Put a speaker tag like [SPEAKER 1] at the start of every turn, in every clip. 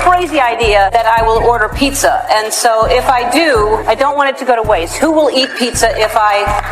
[SPEAKER 1] crazy idea that I will order pizza. And so if I do, I don't want it to go to waste. Who will eat pizza if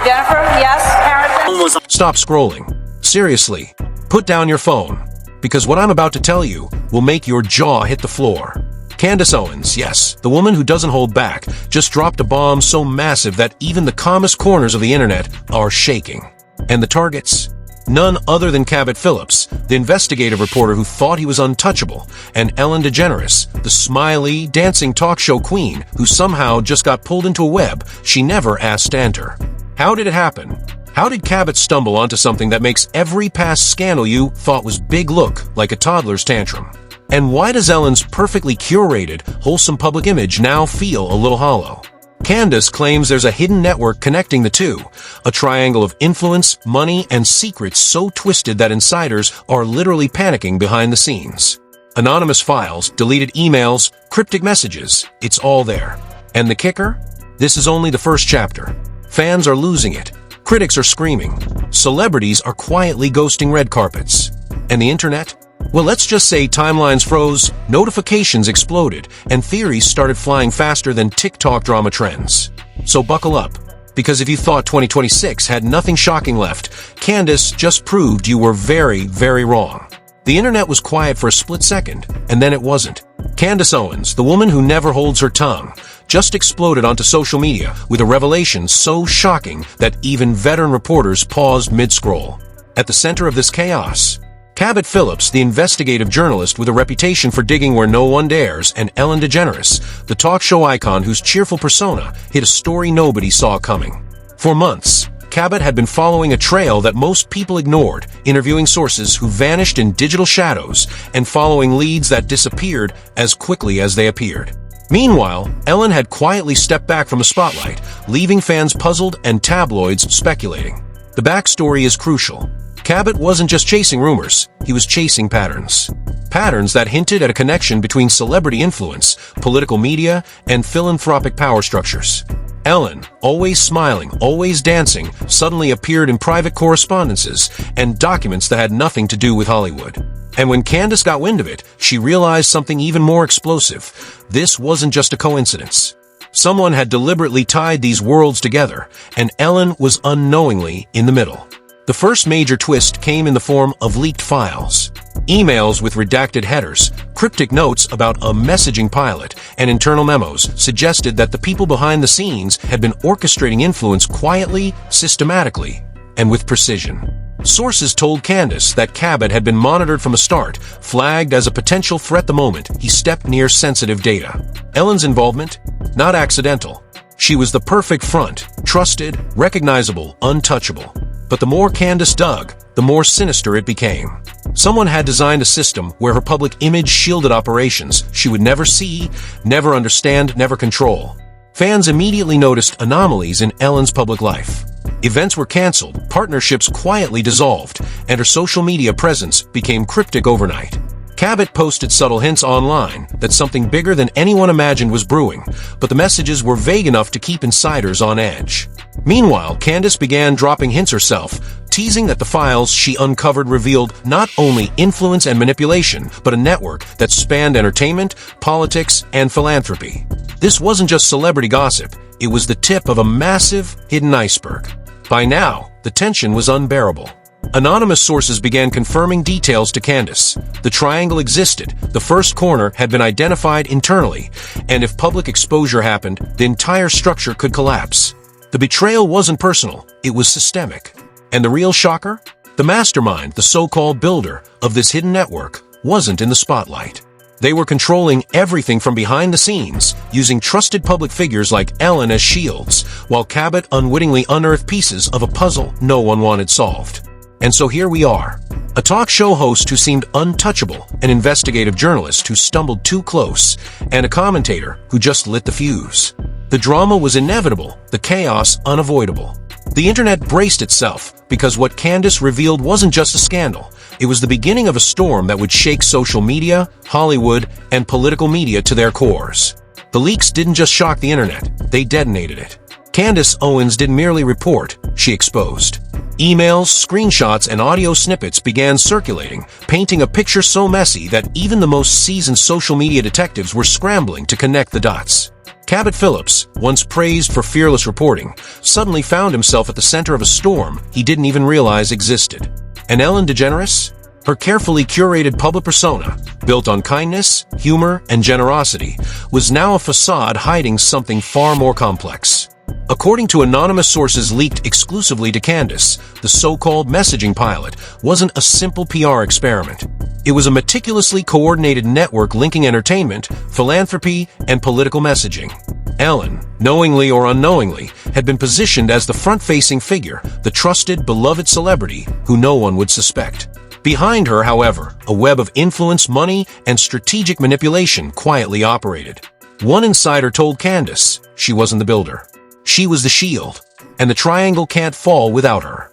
[SPEAKER 1] Jennifer, yes? Harrison?
[SPEAKER 2] Stop scrolling. Seriously, put down your phone, because what I'm about to tell you will make your jaw hit the floor. Candace Owens, yes, the woman who doesn't hold back, just dropped a bomb so massive that even the calmest corners of the internet are shaking. And the targets? None other than Cabot Phillips, the investigative reporter who thought he was untouchable, and Ellen DeGeneres, the smiley, dancing talk show queen who somehow just got pulled into a web she never asked to enter. How did it happen? How did Cabot stumble onto something that makes every past scandal you thought was big look like a toddler's tantrum? And why does Ellen's perfectly curated, wholesome public image now feel a little hollow? Candace claims there's a hidden network connecting the two, a triangle of influence, money, and secrets so twisted that insiders are literally panicking behind the scenes. Anonymous files, deleted emails, cryptic messages, it's all there. And the kicker? This is only the first chapter. Fans are losing it. Critics are screaming. Celebrities are quietly ghosting red carpets. And the internet? Well, let's just say timelines froze, notifications exploded, and theories started flying faster than TikTok drama trends. So buckle up, because if you thought 2026 had nothing shocking left, Candace just proved you were very, very wrong. The internet was quiet for a split second, and then it wasn't. Candace Owens, the woman who never holds her tongue, just exploded onto social media with a revelation so shocking that even veteran reporters paused mid-scroll. At the center of this chaos, Cabot Phillips, the investigative journalist with a reputation for digging where no one dares, and Ellen DeGeneres, the talk show icon whose cheerful persona hid a story nobody saw coming. For months, Cabot had been following a trail that most people ignored, interviewing sources who vanished in digital shadows and following leads that disappeared as quickly as they appeared. Meanwhile, Ellen had quietly stepped back from the spotlight, leaving fans puzzled and tabloids speculating. The backstory is crucial. Cabot wasn't just chasing rumors, he was chasing patterns. Patterns that hinted at a connection between celebrity influence, political media, and philanthropic power structures. Ellen, always smiling, always dancing, suddenly appeared in private correspondences and documents that had nothing to do with Hollywood. And when Candace got wind of it, she realized something even more explosive. This wasn't just a coincidence. Someone had deliberately tied these worlds together, and Ellen was unknowingly in the middle. The first major twist came in the form of leaked files. Emails with redacted headers, cryptic notes about a messaging pilot, and internal memos suggested that the people behind the scenes had been orchestrating influence quietly, systematically, and with precision. Sources told Candace that Cabot had been monitored from the start, flagged as a potential threat the moment he stepped near sensitive data. Ellen's involvement? Not accidental. She was the perfect front, trusted, recognizable, untouchable. But the more Candace dug, the more sinister it became. Someone had designed a system where her public image shielded operations she would never see, never understand, never control. Fans immediately noticed anomalies in Ellen's public life. Events were canceled, partnerships quietly dissolved, and her social media presence became cryptic overnight. Cabot posted subtle hints online that something bigger than anyone imagined was brewing, but the messages were vague enough to keep insiders on edge. Meanwhile, Candace began dropping hints herself, teasing that the files she uncovered revealed not only influence and manipulation, but a network that spanned entertainment, politics, and philanthropy. This wasn't just celebrity gossip, it was the tip of a massive, hidden iceberg. By now, the tension was unbearable. Anonymous sources began confirming details to Candace. The triangle existed, the first corner had been identified internally, and if public exposure happened, the entire structure could collapse. The betrayal wasn't personal, it was systemic. And the real shocker? The mastermind, the so-called builder of this hidden network, wasn't in the spotlight. They were controlling everything from behind the scenes, using trusted public figures like Ellen as shields, while Cabot unwittingly unearthed pieces of a puzzle no one wanted solved. And so here we are. A talk show host who seemed untouchable, an investigative journalist who stumbled too close, and a commentator who just lit the fuse. The drama was inevitable, the chaos unavoidable. The internet braced itself because what Candace revealed wasn't just a scandal. It was the beginning of a storm that would shake social media, Hollywood, and political media to their cores. The leaks didn't just shock the internet, they detonated it. Candace Owens didn't merely report, she exposed. Emails, screenshots, and audio snippets began circulating, painting a picture so messy that even the most seasoned social media detectives were scrambling to connect the dots. Cabot Phillips, once praised for fearless reporting, suddenly found himself at the center of a storm he didn't even realize existed. And Ellen DeGeneres? Her carefully curated public persona, built on kindness, humor, and generosity, was now a facade hiding something far more complex. According to anonymous sources leaked exclusively to Candace, the so-called messaging pilot wasn't a simple PR experiment. It was a meticulously coordinated network linking entertainment, philanthropy, and political messaging. Ellen, knowingly or unknowingly, had been positioned as the front-facing figure, the trusted, beloved celebrity who no one would suspect. Behind her, however, a web of influence, money, and strategic manipulation quietly operated. One insider told Candace she wasn't the builder. She was the shield, and the triangle can't fall without her.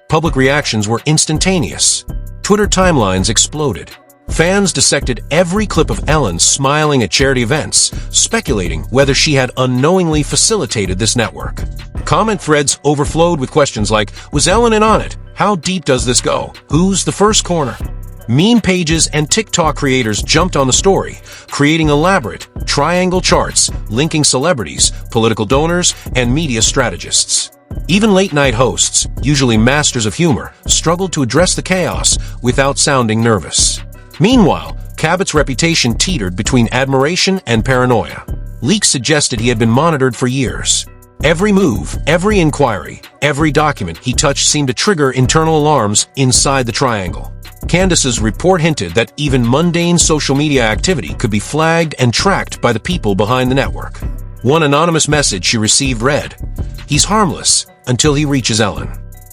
[SPEAKER 2] Public reactions were instantaneous. Twitter timelines exploded. Fans dissected every clip of Ellen smiling at charity events, speculating whether she had unknowingly facilitated this network. Comment threads overflowed with questions like, was Ellen in on it? How deep does this go? Who's the first corner? Meme pages and TikTok creators jumped on the story, creating elaborate triangle charts linking celebrities, political donors, and media strategists. Even late-night hosts, usually masters of humor, struggled to address the chaos without sounding nervous. Meanwhile, Cabot's reputation teetered between admiration and paranoia. Leaks suggested he had been monitored for years. Every move, every inquiry, every document he touched seemed to trigger internal alarms inside the triangle. Candace's report hinted that even mundane social media activity could be flagged and tracked by the people behind the network. One anonymous message she received read, "He's harmless until he reaches Ellen."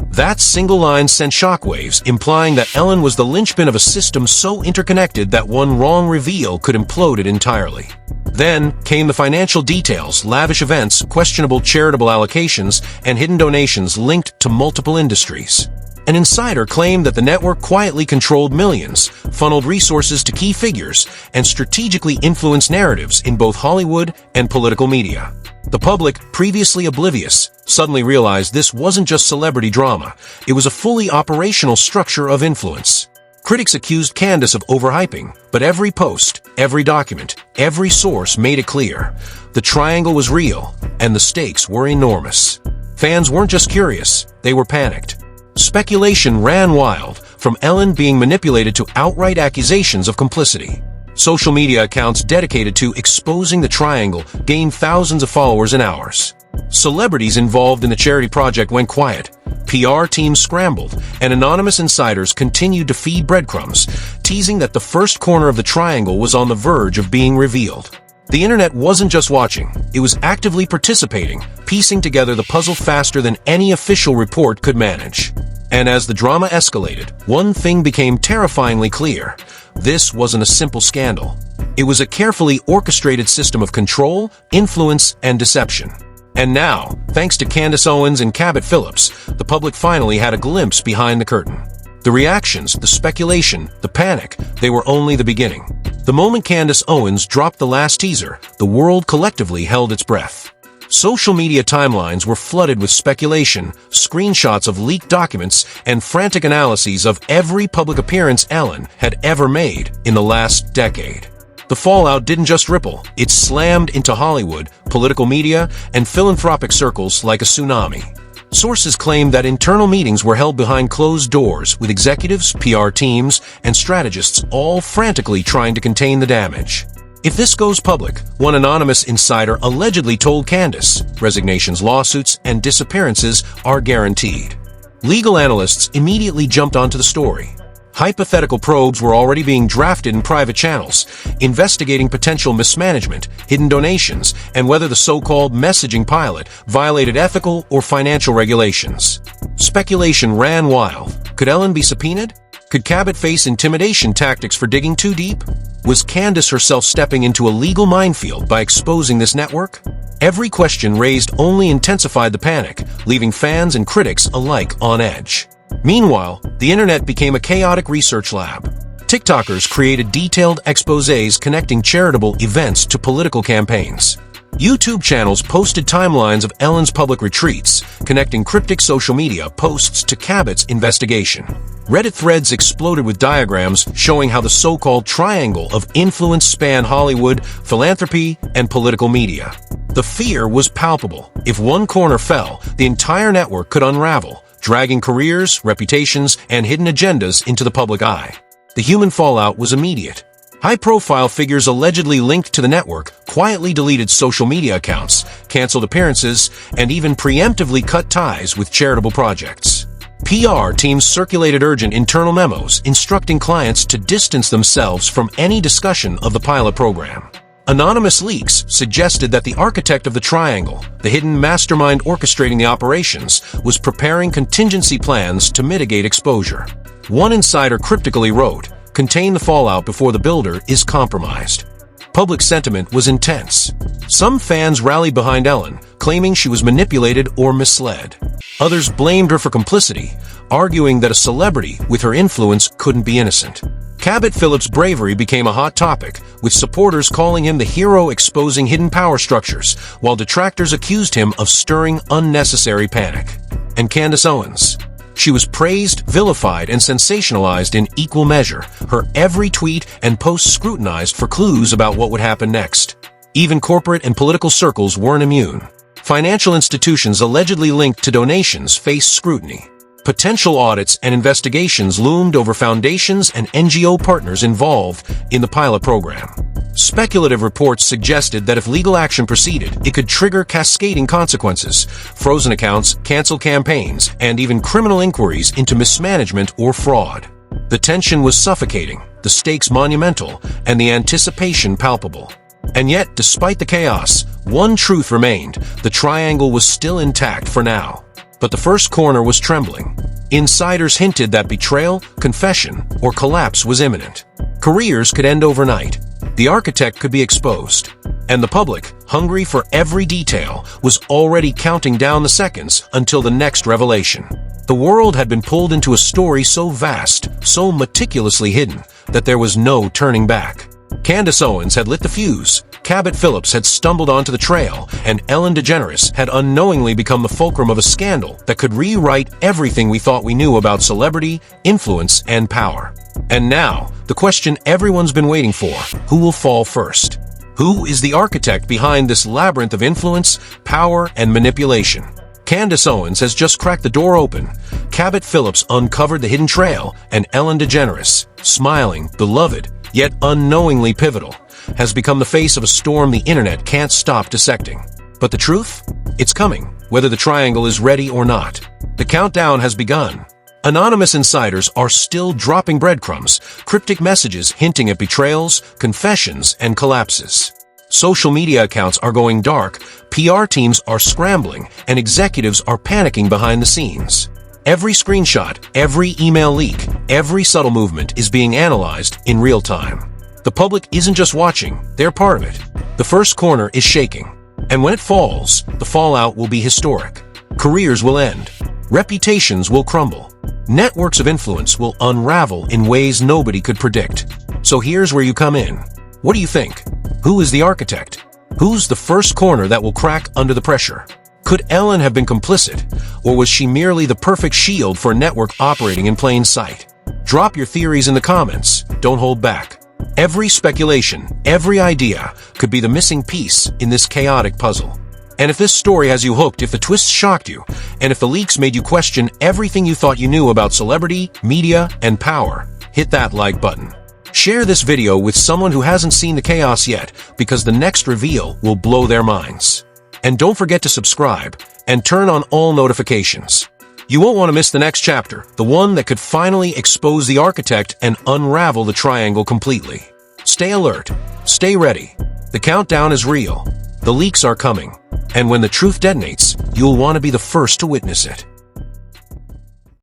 [SPEAKER 2] That single line sent shockwaves, implying that Ellen was the linchpin of a system so interconnected that one wrong reveal could implode it entirely. Then came the financial details, lavish events, questionable charitable allocations, and hidden donations linked to multiple industries. An insider claimed that the network quietly controlled millions, funneled resources to key figures, and strategically influenced narratives in both Hollywood and political media. The public, previously oblivious, suddenly realized this wasn't just celebrity drama, it was a fully operational structure of influence. Critics accused Candace of overhyping, but every post, every document, every source made it clear. The triangle was real, and the stakes were enormous. Fans weren't just curious, they were panicked. Speculation ran wild, from Ellen being manipulated to outright accusations of complicity. Social media accounts dedicated to exposing the triangle gained thousands of followers in hours. Celebrities involved in the charity project went quiet. PR teams scrambled, and anonymous insiders continued to feed breadcrumbs, teasing that the first corner of the triangle was on the verge of being revealed. The internet wasn't just watching, it was actively participating, piecing together the puzzle faster than any official report could manage. And as the drama escalated, one thing became terrifyingly clear. This wasn't a simple scandal. It was a carefully orchestrated system of control, influence, and deception. And now, thanks to Candace Owens and Cabot Phillips, the public finally had a glimpse behind the curtain. The reactions, the speculation, the panic, they were only the beginning. The moment Candace Owens dropped the last teaser, the world collectively held its breath. Social media timelines were flooded with speculation, screenshots of leaked documents, and frantic analyses of every public appearance Ellen had ever made in the last decade. The fallout didn't just ripple, it slammed into Hollywood, political media, and philanthropic circles like a tsunami. Sources claim that internal meetings were held behind closed doors with executives, PR teams, and strategists all frantically trying to contain the damage. If this goes public, one anonymous insider allegedly told Candace, resignations, lawsuits, and disappearances are guaranteed. Legal analysts immediately jumped onto the story. Hypothetical probes were already being drafted in private channels, investigating potential mismanagement, hidden donations, and whether the so-called messaging pilot violated ethical or financial regulations. Speculation ran wild. Could Ellen be subpoenaed? Could Cabot face intimidation tactics for digging too deep? Was Candace herself stepping into a legal minefield by exposing this network? Every question raised only intensified the panic, leaving fans and critics alike on edge. Meanwhile, the internet became a chaotic research lab. TikTokers created detailed exposés connecting charitable events to political campaigns. YouTube channels posted timelines of Ellen's public retreats, connecting cryptic social media posts to Cabot's investigation. Reddit threads exploded with diagrams showing how the so-called triangle of influence spanned Hollywood, philanthropy, and political media. The fear was palpable. If one corner fell, the entire network could unravel, dragging careers, reputations, and hidden agendas into the public eye. The human fallout was immediate. High-profile figures allegedly linked to the network quietly deleted social media accounts, canceled appearances, and even preemptively cut ties with charitable projects. PR teams circulated urgent internal memos instructing clients to distance themselves from any discussion of the pilot program. Anonymous leaks suggested that the architect of the triangle, the hidden mastermind orchestrating the operations, was preparing contingency plans to mitigate exposure. One insider cryptically wrote, "Contain the fallout before the builder is compromised." Public sentiment was intense. Some fans rallied behind Ellen, claiming she was manipulated or misled. Others blamed her for complicity, arguing that a celebrity with her influence couldn't be innocent. Cabot Phillips' bravery became a hot topic, with supporters calling him the hero exposing hidden power structures, while detractors accused him of stirring unnecessary panic. And Candace Owens? She was praised, vilified, and sensationalized in equal measure, her every tweet and post scrutinized for clues about what would happen next. Even corporate and political circles weren't immune. Financial institutions allegedly linked to donations faced scrutiny. Potential audits and investigations loomed over foundations and NGO partners involved in the pilot program. Speculative reports suggested that if legal action proceeded, it could trigger cascading consequences, frozen accounts, canceled campaigns, and even criminal inquiries into mismanagement or fraud. The tension was suffocating, the stakes monumental, and the anticipation palpable. And yet, despite the chaos, one truth remained: the triangle was still intact for now. But the first corner was trembling. Insiders hinted that betrayal, confession, or collapse was imminent. Careers could end overnight. The architect could be exposed. And the public, hungry for every detail, was already counting down the seconds until the next revelation. The world had been pulled into a story so vast, so meticulously hidden, that there was no turning back. Candace Owens had lit the fuse, Cabot Phillips had stumbled onto the trail, and Ellen DeGeneres had unknowingly become the fulcrum of a scandal that could rewrite everything we thought we knew about celebrity, influence, and power. And now, the question everyone's been waiting for: who will fall first? Who is the architect behind this labyrinth of influence, power, and manipulation? Candace Owens has just cracked the door open. Cabot Phillips uncovered the hidden trail, and Ellen DeGeneres, smiling, beloved, yet unknowingly pivotal, has become the face of a storm the internet can't stop dissecting. But the truth? It's coming, whether the triangle is ready or not. The countdown has begun. Anonymous insiders are still dropping breadcrumbs, cryptic messages hinting at betrayals, confessions, and collapses. Social media accounts are going dark, PR teams are scrambling, and executives are panicking behind the scenes. Every screenshot, every email leak, every subtle movement is being analyzed in real time. The public isn't just watching, they're part of it. The first corner is shaking. And when it falls, the fallout will be historic. Careers will end. Reputations will crumble. Networks of influence will unravel in ways nobody could predict. So here's where you come in. What do you think? Who is the architect? Who's the first corner that will crack under the pressure? Could Ellen have been complicit, or was she merely the perfect shield for a network operating in plain sight? Drop your theories in the comments. Don't hold back. Every speculation, every idea could be the missing piece in this chaotic puzzle. And if this story has you hooked, if the twists shocked you, and if the leaks made you question everything you thought you knew about celebrity, media, and power, hit that like button. Share this video with someone who hasn't seen the chaos yet, because the next reveal will blow their minds. And don't forget to subscribe and turn on all notifications. You won't want to miss the next chapter, the one that could finally expose the architect and unravel the triangle completely. Stay alert. Stay ready. The countdown is real. The leaks are coming. And when the truth detonates, you'll want to be the first to witness it.